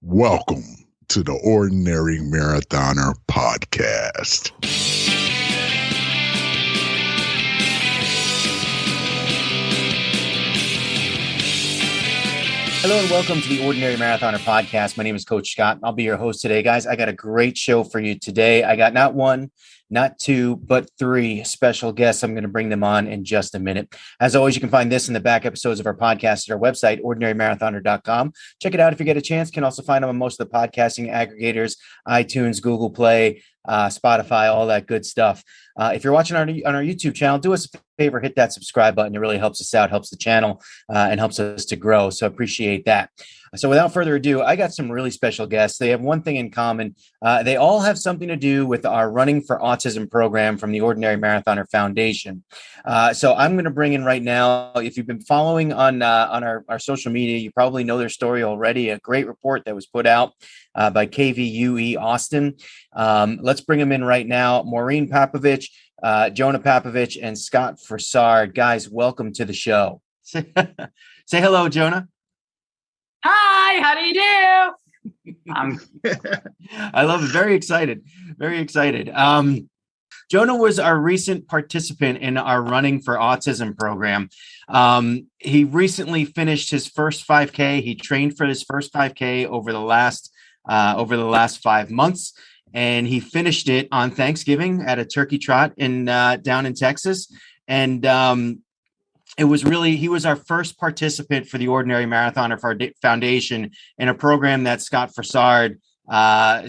Welcome to the Ordinary Marathoner podcast. Hello and welcome to the Ordinary Marathoner podcast. My name is Coach Scott. I'll be your host today, guys. I got a great show for you today. I got not one, not two, but three special guests. I'm going to bring them on in just a minute. As always, you can find this in the back episodes of our podcast at our website, ordinarymarathoner.com. Check it out if you get a chance. You can also find them on most of the podcasting aggregators, iTunes, Google Play, Spotify, all that good stuff. If you're watching on our YouTube channel, do us a favor, hit that subscribe button. It really helps us out, helps the channel, and helps us to grow. So appreciate that. So without further ado, I got some really special guests. They have one thing in common. They all have something to do with our Running for Autism program from the Ordinary Marathoner Foundation. So I'm going to bring in right now, if you've been following on our social media, you probably know their story already. A great report that was put out by KVUE Austin. Let's bring them in right now. Maureen Papovich, Jonah Papovich, and Scott Frasard. Guys, welcome to the show. Say hello, Jonah. Hi, how do you do? I love it. Very excited. Very excited. Jonah was our recent participant in our Running for Autism program. He recently finished his first 5K. He trained for his first 5K over the last 5 months, and he finished it on Thanksgiving at a turkey trot down in Texas. And he was our first participant for the Ordinary Marathoner Foundation in a program that Scott Frasard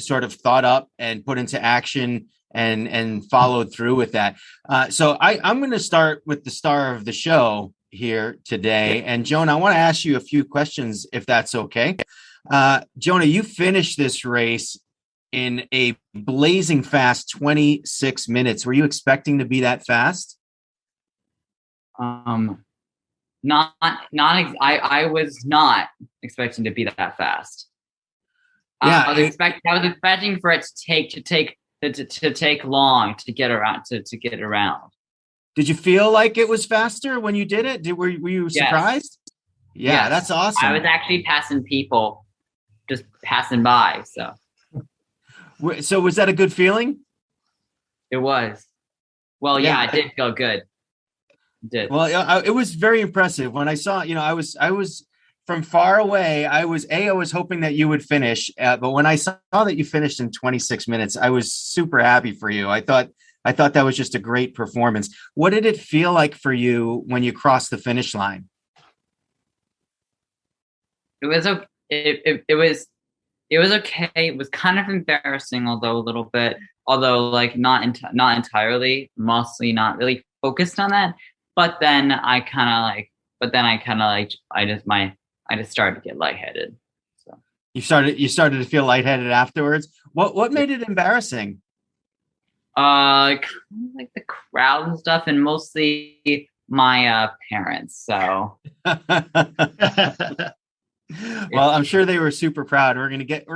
sort of thought up and put into action and followed through with that. So I'm going to start with the star of the show here today. And Jonah, I want to ask you a few questions, if that's okay. Jonah, you finished this race in a blazing fast 26 minutes. Were you expecting to be that fast? I was not expecting to be that fast. Yeah, I was expecting for it to take long to get around to get around. Did you feel like it was faster when you did it? Were you surprised? Yes. Yeah, Yes. That's awesome. I was actually passing people, just passing by. So was that a good feeling? It was. Well, yeah, it did feel good. Did. Well, it was very impressive when I saw. I was from far away. I was hoping that you would finish, but when I saw that you finished in 26 minutes, I was super happy for you. I thought that was just a great performance. What did it feel like for you when you crossed the finish line? It was okay. It was okay. It was kind of embarrassing, although like not entirely, mostly not really focused on that. But then I just started to get lightheaded. So You started to feel lightheaded afterwards. What made it embarrassing? Kind of like the crowd and stuff, and mostly my parents. So well, I'm sure they were super proud. We're gonna get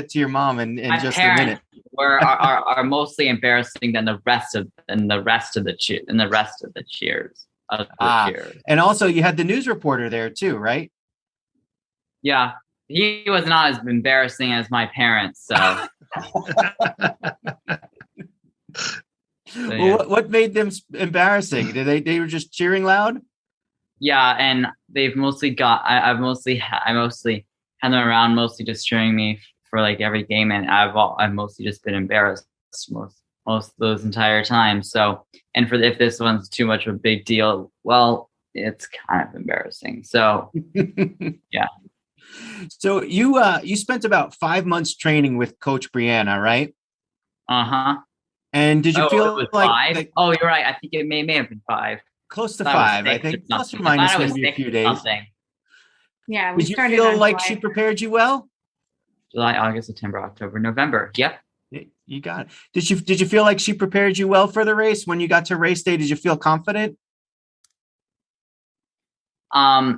to your mom in just a minute. Are mostly embarrassing than the rest of the cheers. And also you had the news reporter there too, right? Yeah, he was not as embarrassing as my parents. So, Well, what made them embarrassing? Did they were just cheering loud? Yeah, and they've mostly I mostly had them around, mostly just cheering me for like every game, and I've mostly just been embarrassed most of those entire times. So, and if this one's too much of a big deal, well, it's kind of embarrassing. So, yeah. So you spent about 5 months training with Coach Brianna, right? Uh-huh. And did you feel like 5? Oh, you're right. I think it may have been 5. Close to 5, I think. Plus or minus maybe a few days. Something. Yeah. Did you feel like she prepared you well? July, August, September, October, November. Yep. You got it. Did you feel like she prepared you well for the race? When you got to race day, did you feel confident? I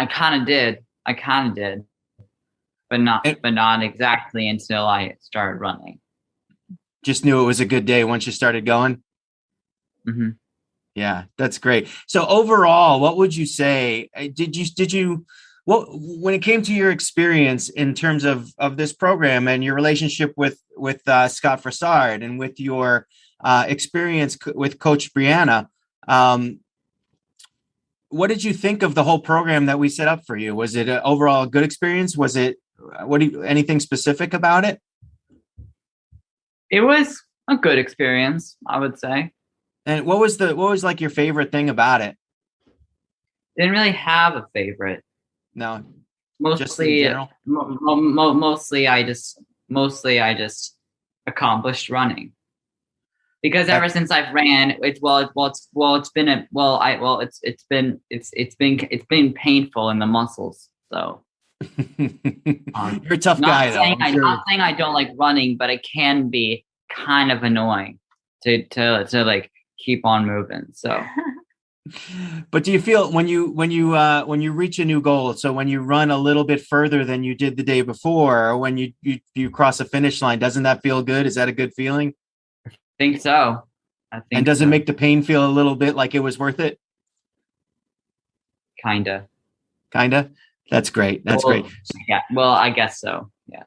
kind of did, but not exactly until I started running. Just knew it was a good day once you started going. Mm-hmm. Yeah, that's great. So overall, what would you say? Did you Well, when it came to your experience in terms of this program and your relationship with Scott Frasard and with your experience with Coach Brianna, what did you think of the whole program that we set up for you? Was it an overall good experience? Was it anything specific about it? It was a good experience, I would say. And what was like your favorite thing about it? Didn't really have a favorite. No, mostly, just in general? Mostly I just accomplished running, because ever since I've ran, it's been painful in the muscles. So you're a tough guy, though. Not saying I don't like running, but it can be kind of annoying to like keep on moving. So. But do you feel when you reach a new goal, so when you run a little bit further than you did the day before, or when you cross a finish line, doesn't that feel good? Is that a good feeling? I think so. And does it make the pain feel a little bit like it was worth it? Kinda. That's great. Great. Yeah. Well, I guess so. Yes.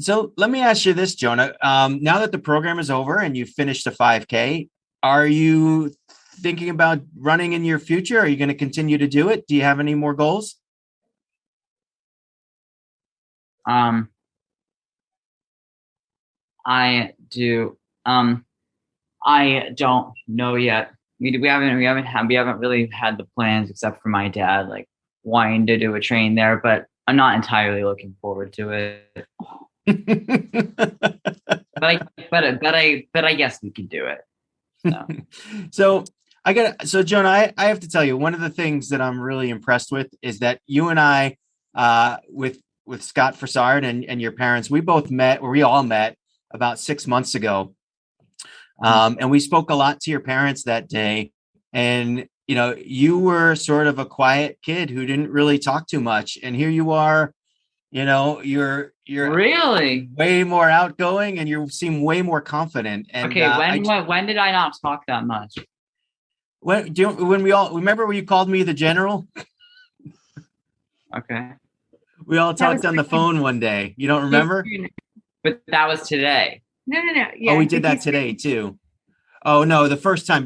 So let me ask you this, Jonah. Now that the program is over and you finished the 5K, are you thinking about running in your future? Are you going to continue to do it? Do you have any more goals? I do. I don't know yet. We haven't really had the plans, except for my dad like wanting to do a train there, but I'm not entirely looking forward to it. but I guess we can do it. So Jonah, I have to tell you, one of the things that I'm really impressed with is that you and I, with Scott Frasard and your parents, we all met about 6 months ago. And we spoke a lot to your parents that day. And, you were sort of a quiet kid who didn't really talk too much. And here you are, you're really way more outgoing and you seem way more confident. And okay, when did I not talk that much? When we all remember when you called me the general? Okay. We all talked on the phone one day. You don't remember? But that was today. No. Yeah, oh, we did that today too. Oh no, the first time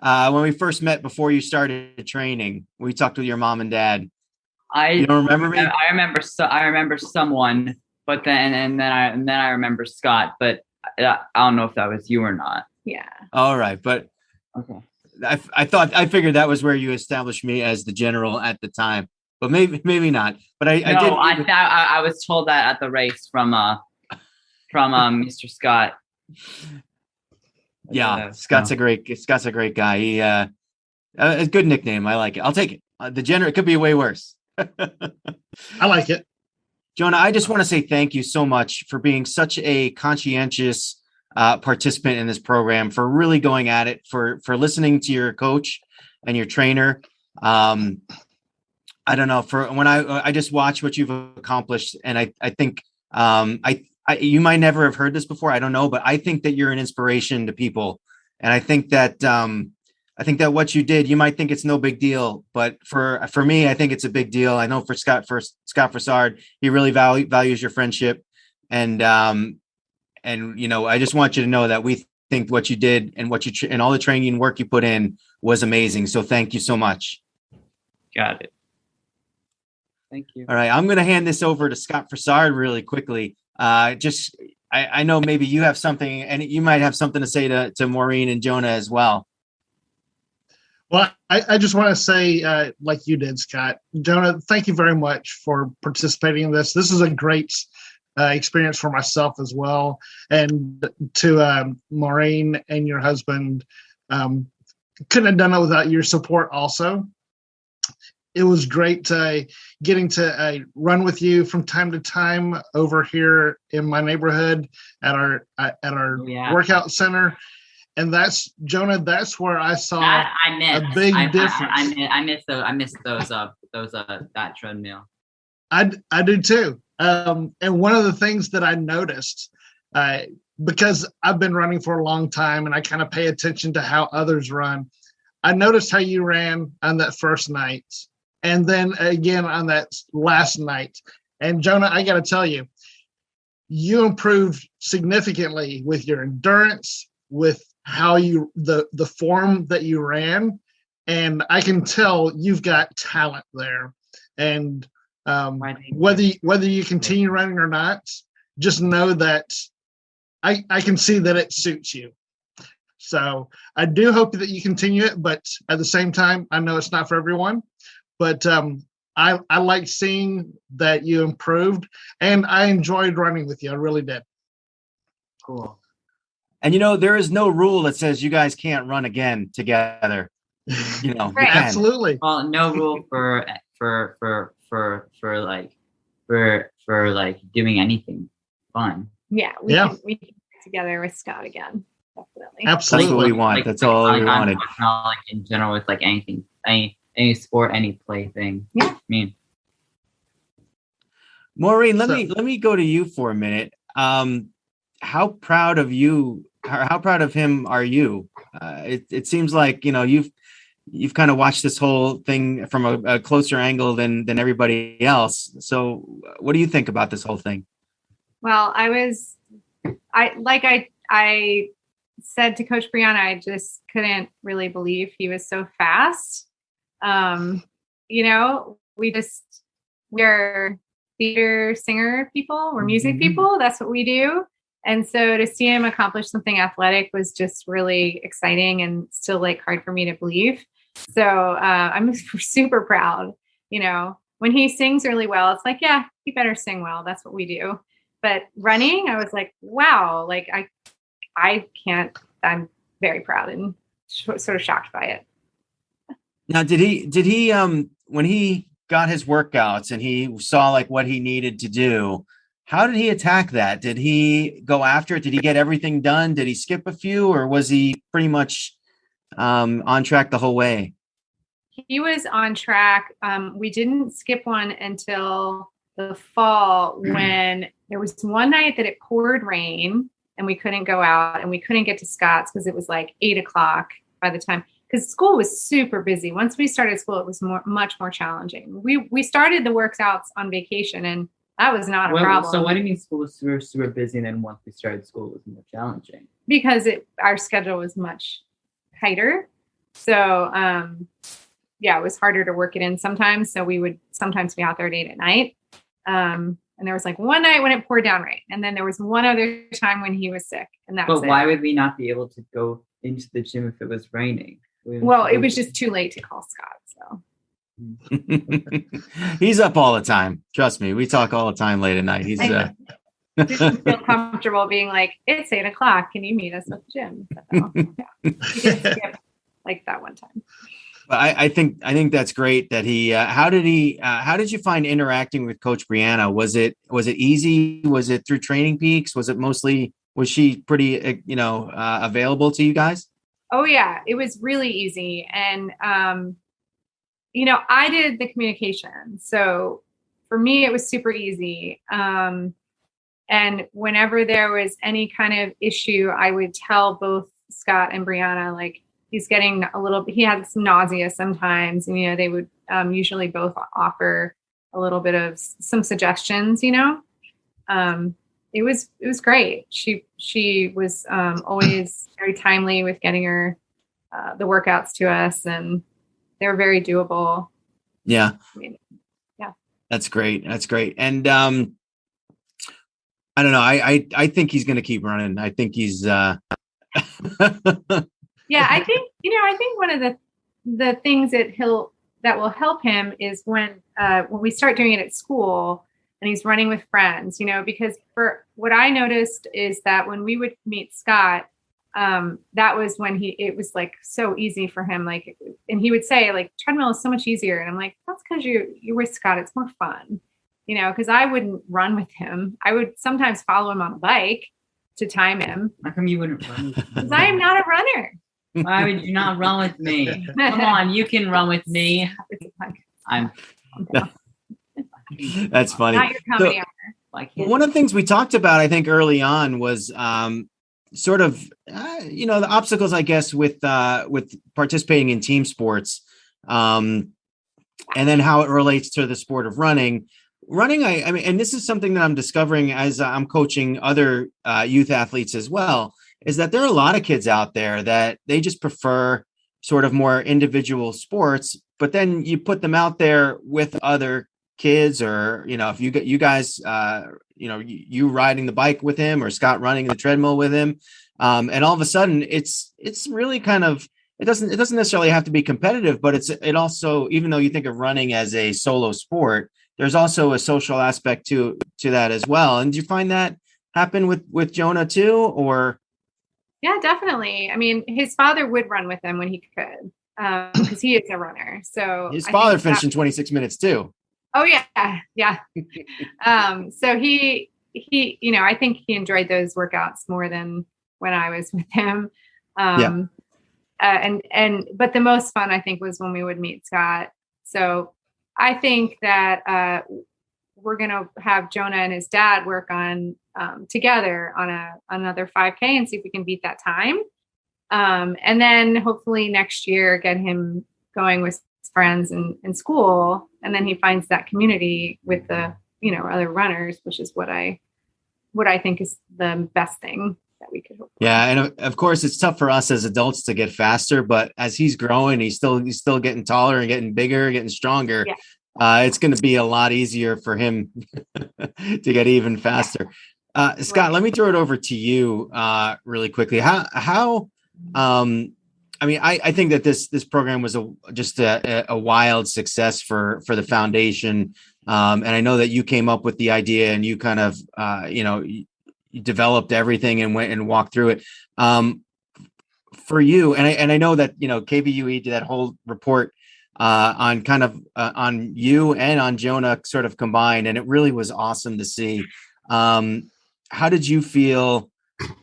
when we first met before you started training, we talked with your mom and dad. You don't remember me? I remember someone, but then I remember Scott, but I don't know if that was you or not. Yeah. All right, but okay. I figured that was where you established me as the general at the time, but maybe not. But I was told that at the race from Mr. Scott. Yeah, Scott's a great guy. He a good nickname. I like it. I'll take it. The general. It could be way worse. I like it. Jonah, I just want to say thank you so much for being such a conscientious participant in this program, for really going at it, for listening to your coach and your trainer. I don't know, for when I just watch what you've accomplished, and I think you might never have heard this before. I don't know, but I think that you're an inspiration to people, and I think that what you did, you might think it's no big deal, but for me, I think it's a big deal. I know for Scott Frasard, he really values your friendship, and I just want you to know that we think what you did and and all the training and work you put in was amazing. So thank you so much. Got it. Thank you. All right, I'm going to hand this over to Scott Frasard really quickly. I know maybe you have something, and you might have something to say to Maureen and Jonah as well. Well, I just want to say, like you did, Scott, Jonah, thank you very much for participating in this. This is a great experience for myself as well. And to Maureen and your husband, couldn't have done it without your support also. It was great getting to run with you from time to time over here in my neighborhood at our workout center. And that's, Jonah, that's where I saw a big difference. I miss those that treadmill. I do too. And one of the things that I noticed, because I've been running for a long time and I kind of pay attention to how others run, I noticed how you ran on that first night. and then again on that last night. And Jonah, I got to tell you, you improved significantly with your endurance, with how you the form that you ran, and I can tell you've got talent there. And whether you continue running or not, just know that I can see that it suits you. So I do hope that you continue it, but at the same time, I know it's not for everyone. But I like seeing that you improved, and I enjoyed running with you. I really did. Cool. And there is no rule that says you guys can't run again together. Right. You can. Absolutely. Well, no rule for doing anything fun. Yeah, we can get together with Scott again. Definitely. Absolutely. That's what we want. That's all we wanted. Like in general, with like anything, any sport, any play thing. Yeah. I mean, Maureen, let me go to you for a minute. How proud of you? How proud of him are you? It seems like you've kind of watched this whole thing from a closer angle than everybody else. So, what do you think about this whole thing? Well, I said to Coach Brianna, I just couldn't really believe he was so fast. We're theater singer people, we're music people. That's what we do. And so to see him accomplish something athletic was just really exciting and still hard for me to believe. So I'm super proud. When he sings really well, it's like, yeah, he better sing well. That's what we do. But running, I was like, wow, I can't, I'm very proud and sort of shocked by it. Now, did he when he got his workouts and he saw what he needed to do, how did he attack that? Did he go after it? Did he get everything done? Did he skip a few, or was he pretty much on track the whole way? He was on track. We didn't skip one until the fall when there was one night that it poured rain and we couldn't go out and we couldn't get to Scott's because it was 8:00 by the time, because school was super busy. Once we started school, it was much more challenging. We started the workouts on vacation, and that was not a problem. So what do you mean school was super, super busy, and then once we started school, it was more challenging? Because our schedule was much tighter. So, it was harder to work it in sometimes. So we would sometimes be out there late at night. And there was one night when it poured down rain. And then there was one other time when he was sick. And that was it. But why would we not be able to go into the gym if it was raining? Well, it was just too late to call Scott. So he's up all the time. Trust me. We talk all the time late at night. He's didn't feel comfortable being it's 8:00. Can you meet us at the gym? So, yeah. He did skip that one time. I think that's great that he. How did you find interacting with Coach Brianna? Was it easy? Was it through Training Peaks? Was she pretty available to you guys? Oh yeah, it was really easy, and I did the communication, so for me it was super easy. And whenever there was any kind of issue, I would tell both Scott and Brianna he's getting he had some nausea sometimes, and they would usually both offer a little bit of some suggestions. It was great. She was always very timely with getting her the workouts to us, and they're very doable. Yeah. Yeah. That's great. And I don't know. I think he's going to keep running. I think he's Yeah, I think one of the things that will help him is when we start doing it at school and he's running with friends, because for what I noticed is that when we would meet Scott, that was when it was so easy for him. And he would say treadmill is so much easier. And I'm like, that's because you're with Scott. It's more fun, because I wouldn't run with him. I would sometimes follow him on a bike to time him. How come you wouldn't run with him? Because I am not a runner. Why would you not run with me? Come on, you can run with me. That's funny. Not your comedy hour. One of the things we talked about, I think, early on was sort of, the obstacles, I guess, with participating in team sports. and then how it relates to the sport of running. Running, I mean, and this is something that I'm discovering as I'm coaching other youth athletes as well, is that there are a lot of kids out there that they just prefer sort of more individual sports, but then you put them out there with other kids, or, if you guys, you riding the bike with him, or Scott running the treadmill with him. And all of a sudden it's really kind of, it doesn't necessarily have to be competitive, but it also, even though you think of running as a solo sport, there's also a social aspect to that as well. And do you find that happen with Jonah too, or? Yeah, definitely. I mean, his father would run with him when he could, because he is a runner. So his father finished in 26 minutes too. Oh yeah. Yeah. So he, I think he enjoyed those workouts more than when I was with him. But the most fun, I think, was when we would meet Scott. So I think that we're going to have Jonah and his dad work on together on another 5K and see if we can beat that time. And then hopefully next year, get him going with friends in school. And then he finds that community with the, other runners, which is what I think is the best thing that we could hope for. Yeah. And of course it's tough for us as adults to get faster, but as he's growing, he's still getting taller and getting bigger, getting stronger. Yeah. It's going to be a lot easier for him to get even faster. Scott, let me throw it over to you really quickly. How I mean, I think that this program was just a wild success for the foundation. And I know that you came up with the idea and you kind of, you developed everything and went and walked through it. For you, and I know that, KVUE did that whole report on kind of on you and on Jonah sort of combined, and it really was awesome to see. How did you feel?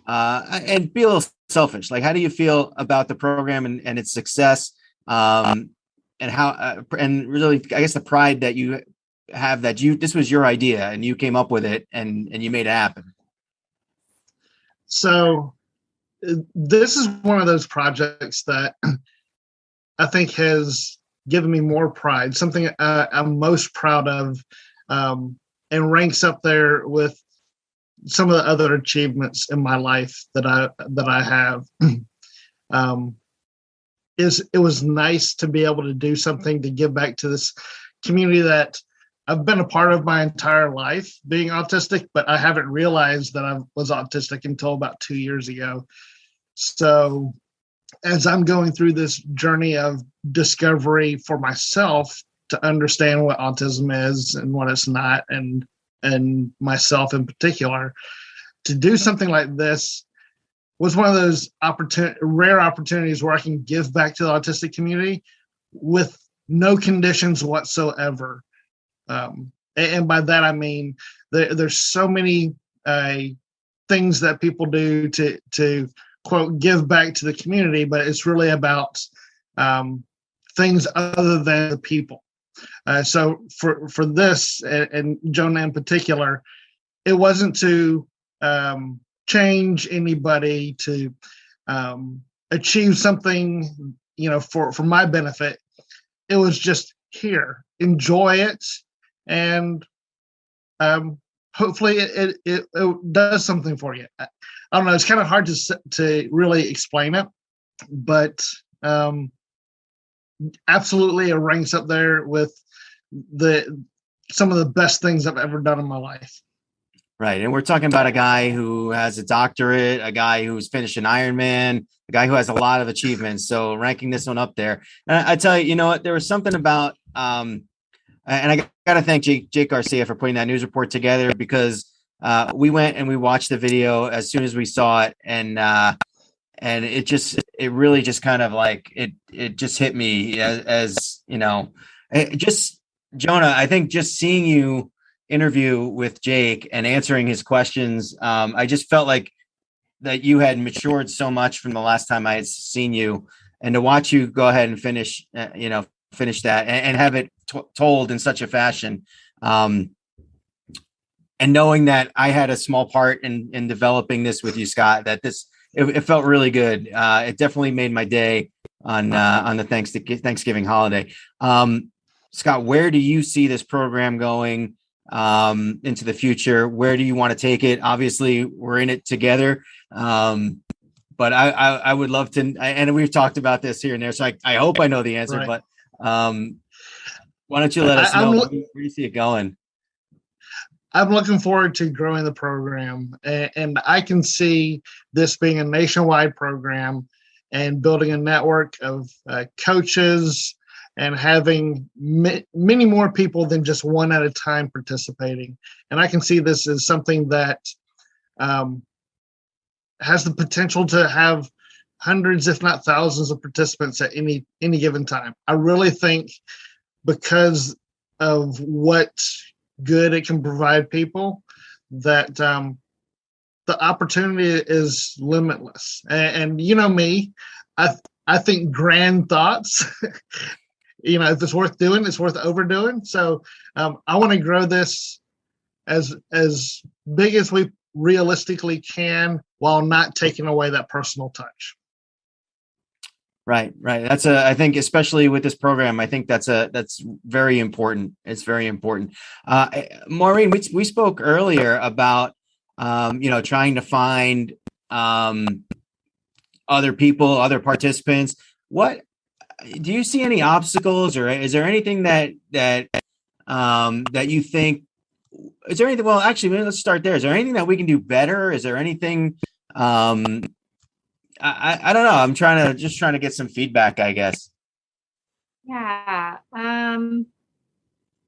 And be a little selfish, like, how do you feel about the program and its success, and how and really, I guess, the pride that you have that this was your idea and you came up with it and you made it happen? So this is one of those projects that I think has given me more pride, something I'm most proud of, and ranks up there with some of the other achievements in my life that I have. It was nice to be able to do something to give back to this community that I've been a part of my entire life, being autistic, but I haven't realized that I was autistic until about 2 years ago. So as I'm going through this journey of discovery for myself to understand what autism is and what it's not, and myself in particular, to do something like this was one of those rare opportunities where I can give back to the autistic community with no conditions whatsoever. And by that, I mean, there's so many things that people do to quote, give back to the community, but it's really about things other than the people. So for this, and Jonah in particular, it wasn't to change anybody, to achieve something, for my benefit. It was just here, enjoy it, and hopefully it does something for you. I don't know. It's kind of hard to really explain it, but absolutely it ranks up there with some of the best things I've ever done in my life. Right. And we're talking about a guy who has a doctorate, a guy who's finished an Ironman, a guy who has a lot of achievements. So ranking this one up there. And I tell you, you know what, there was something about, and I got to thank Jake Garcia for putting that news report together, because we went and we watched the video as soon as we saw it. And it really just kind of like, it just hit me as Jonah, I think just seeing you interview with Jake and answering his questions, I just felt like that you had matured so much from the last time I had seen you, and to watch you go ahead and finish that and have it told in such a fashion. And knowing that I had a small part in developing this with you, Scott, that it felt really good. It definitely made my day on the Thanksgiving holiday. Scott, where do you see this program going into the future? Where do you want to take it? Obviously, we're in it together. But I would love to, and we've talked about this here and there, so I hope I know the answer, Right. but why don't you let us know where do you see it going? I'm looking forward to growing the program, and I can see this being a nationwide program and building a network of coaches and having many more people than just one at a time participating. And I can see this as something that has the potential to have hundreds, if not thousands, of participants at any given time. I really think because of what good it can provide people, that the opportunity is limitless. And you know me, I think grand thoughts. If it's worth doing, it's worth overdoing. So I want to grow this as big as we realistically can, while not taking away that personal touch. Right. I think especially with this program, I think that's very important. It's very important. Maureen, we spoke earlier about, trying to find other people, other participants. What do you see any obstacles, or is there anything that you think? Is there anything? Well, actually, let's start there. Is there anything that we can do better? Is there anything? I don't know. I'm trying to get some feedback, I guess. Yeah.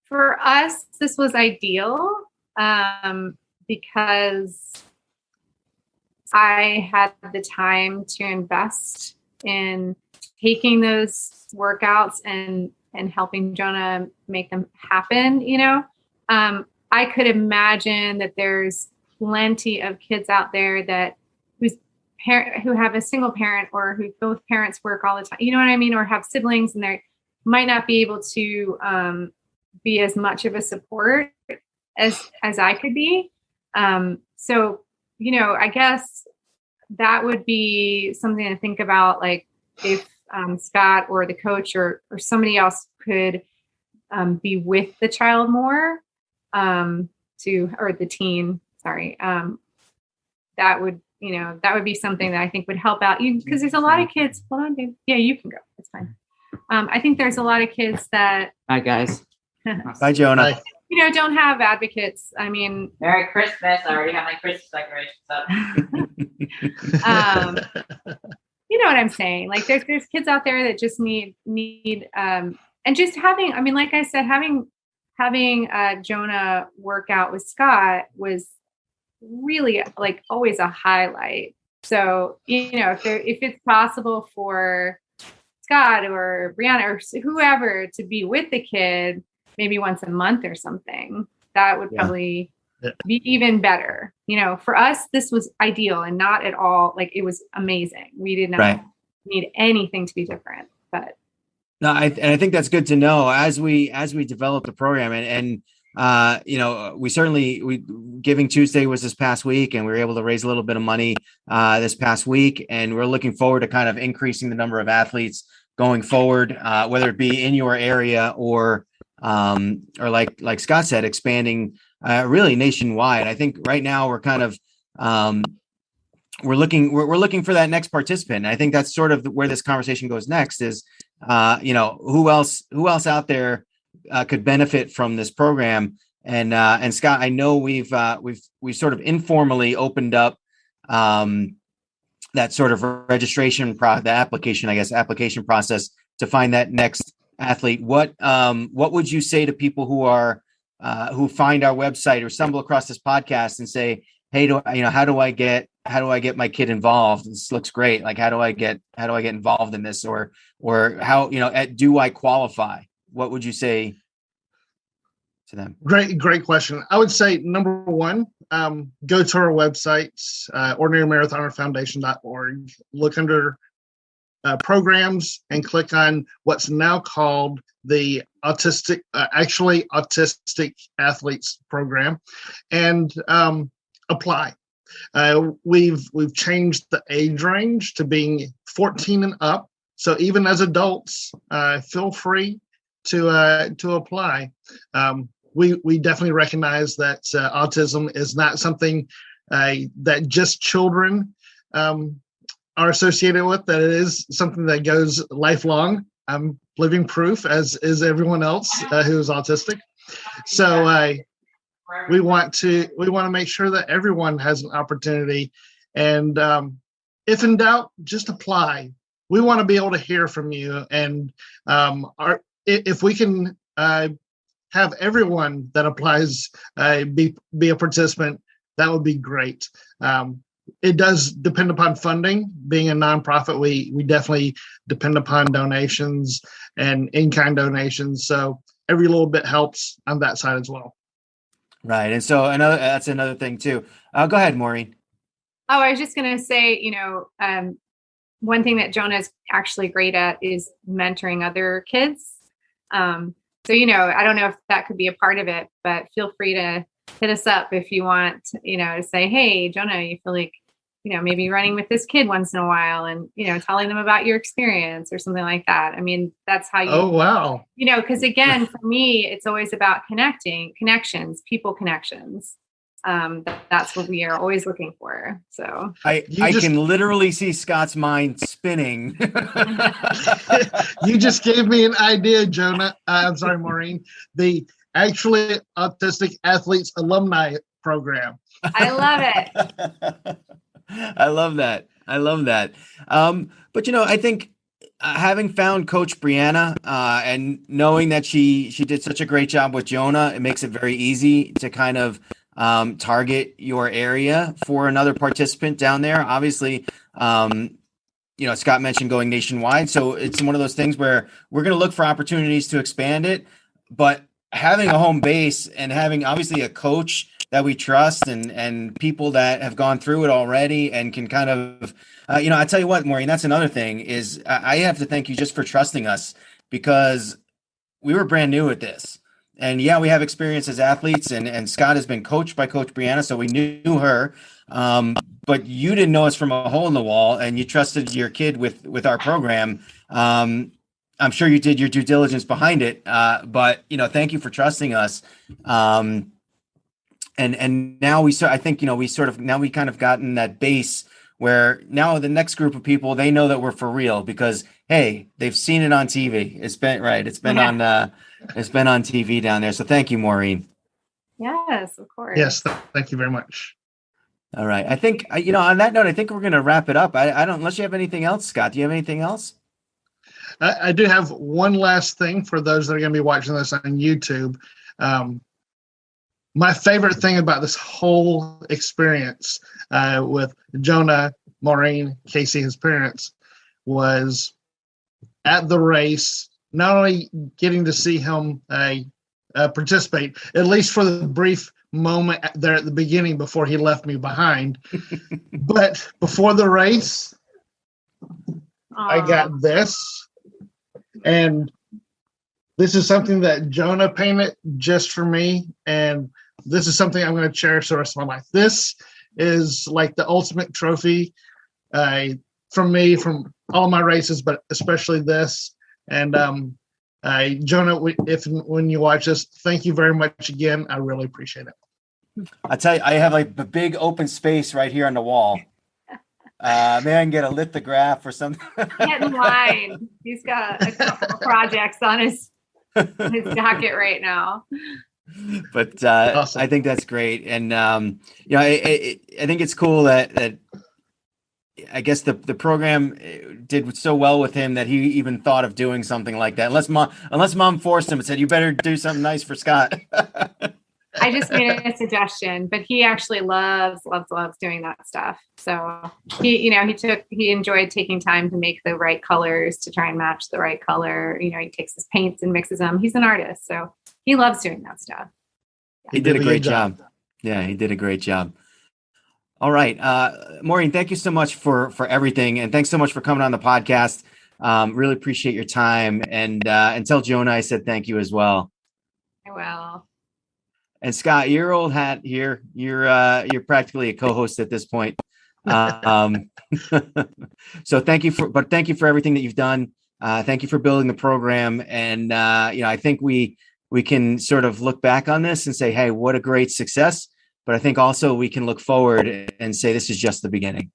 For us, this was ideal because I had the time to invest in taking those workouts and helping Jonah make them happen. I could imagine that there's plenty of kids out there who have a single parent, or who both parents work all the time, you know what I mean? Or have siblings, and they might not be able to be as much of a support as I could be. So, I guess that would be something to think about. Like if Scott or the coach or somebody else could be with the child more, or the teen, sorry. That would be something that I think would help out you, because there's a lot of kids. Hold on, babe. Yeah, you can go. It's fine. I think there's a lot of kids that. Bye, guys. Bye, Jonah. Bye. Don't have advocates. I mean, Merry Christmas. I already have my Christmas decorations up. You know what I'm saying? Like there's kids out there that just need and just having, like I said, having Jonah work out with Scott was really like always a highlight. So, if it's possible for Scott or Brianna or whoever to be with the kid maybe once a month or something, that would probably be even better. For us, this was ideal and not at all, like it was amazing. We did not need anything to be different, but. No, I think that's good to know as we develop the program, and we Giving Tuesday was this past week, and we were able to raise a little bit of money this past week, and we're looking forward to kind of increasing the number of athletes going forward, whether it be in your area or like Scott said, expanding really nationwide. I think right now we're kind of we're looking for that next participant. And I think that's sort of where this conversation goes next is, who else out there could benefit from this program. And Scott, I know we've sort of informally opened up that sort of registration the application process to find that next athlete. What would you say to people who find our website or stumble across this podcast and say, hey, how do I get my kid involved? This looks great. Like, how do I get involved in this, or how, do I qualify? What would you say to them? Great question. I would say number one, go to our website, ordinarymarathonerfoundation.org, look under programs and click on what's now called the Actually Autistic Athletes program, and apply. We've changed the age range to being 14 and up. So even as adults, feel free to apply. We definitely recognize that autism is not something that just children are associated with, that it is something that goes lifelong. I'm living proof, as is everyone else who is autistic. So we want to make sure that everyone has an opportunity. And if in doubt, just apply. We want to be able to hear from you. And if we can have everyone that applies be a participant, that would be great. It does depend upon funding. Being a nonprofit, we definitely depend upon donations and in-kind donations. So every little bit helps on that side as well. Right. And so that's another thing too. Go ahead, Maureen. Oh, I was just going to say, one thing that Jonah is actually great at is mentoring other kids. So, I don't know if that could be a part of it, but feel free to hit us up if you want, to say, hey, Jonah, you feel like, maybe running with this kid once in a while and, telling them about your experience or something like that. I mean, that's how you, oh, wow. Because again, for me, it's always about connections, people connections. That's what we are always looking for. So I can literally see Scott's mind spinning. You just gave me an idea, Jonah. I'm sorry, Maureen. The Actually Autistic Athletes Alumni Program. I love it. I love that. But I think having found Coach Brianna and knowing that she did such a great job with Jonah, it makes it very easy to kind of target your area for another participant down there. Obviously, Scott mentioned going nationwide. So it's one of those things where we're going to look for opportunities to expand it, but having a home base and having obviously a coach that we trust and people that have gone through it already and can kind of, I tell you what, Maureen, that's another thing is I have to thank you just for trusting us, because we were brand new at this. And yeah, we have experience as athletes, and Scott has been coached by Coach Brianna, so we knew her. But you didn't know us from a hole in the wall, and you trusted your kid with our program. I'm sure you did your due diligence behind it. But thank you for trusting us. And now I think we kind of gotten that base where now the next group of people, they know that we're for real because, hey, they've seen it on TV. It's been on TV down there. So thank you, Maureen. Yes, of course. Yes. Thank you very much. All right. I think, on that note, I think we're going to wrap it up. I don't, unless you have anything else, Scott, do you have anything else? I do have one last thing for those that are going to be watching this on YouTube. My favorite thing about this whole experience with Jonah, Maureen, Casey, his parents, was at the race, not only getting to see him participate, at least for the brief moment there at the beginning before he left me behind, but before the race, I got this. And this is something that Jonah painted just for me. And this is something I'm going to cherish the rest of my life. This is like the ultimate trophy from me, from all my races, but especially this. And Jonah, when you watch this, thank you very much again. I really appreciate it. I tell you, I have like a big open space right here on the wall. Maybe I can get a lithograph or something. Get in line. He's got a couple projects on his docket right now. But awesome. I think that's great, and I think it's cool that I guess the program did so well with him that he even thought of doing something like that. Unless mom forced him and said, "You better do something nice for Scott." I just made a suggestion, but he actually loves doing that stuff. So he enjoyed taking time to make the right colors to try and match the right color. He takes his paints and mixes them. He's an artist, so he loves doing that stuff. Yeah. He did a great job. Yeah, he did a great job. All right. Maureen, thank you so much for everything. And thanks so much for coming on the podcast. Really appreciate your time. And tell Jonah I said thank you as well. I will. And Scott, your old hat here, you're practically a co-host at this point. So thank you for everything that you've done. Thank you for building the program. And, I think we can sort of look back on this and say, hey, what a great success. But I think also we can look forward and say this is just the beginning.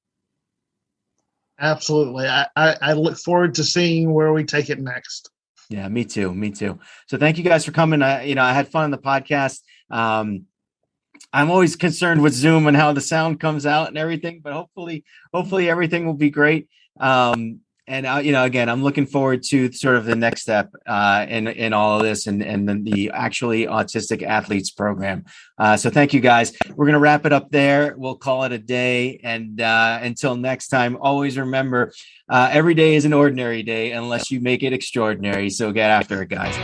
Absolutely. I look forward to seeing where we take it next. Yeah, me too. So thank you guys for coming. I had fun on the podcast. I'm always concerned with Zoom and how the sound comes out and everything, but hopefully everything will be great. And again, I'm looking forward to sort of the next step in all of this and then the Actually Autistic Athletes program. So thank you guys. We're going to wrap it up there. We'll call it a day. And until next time, always remember, every day is an ordinary day unless you make it extraordinary. So get after it, guys.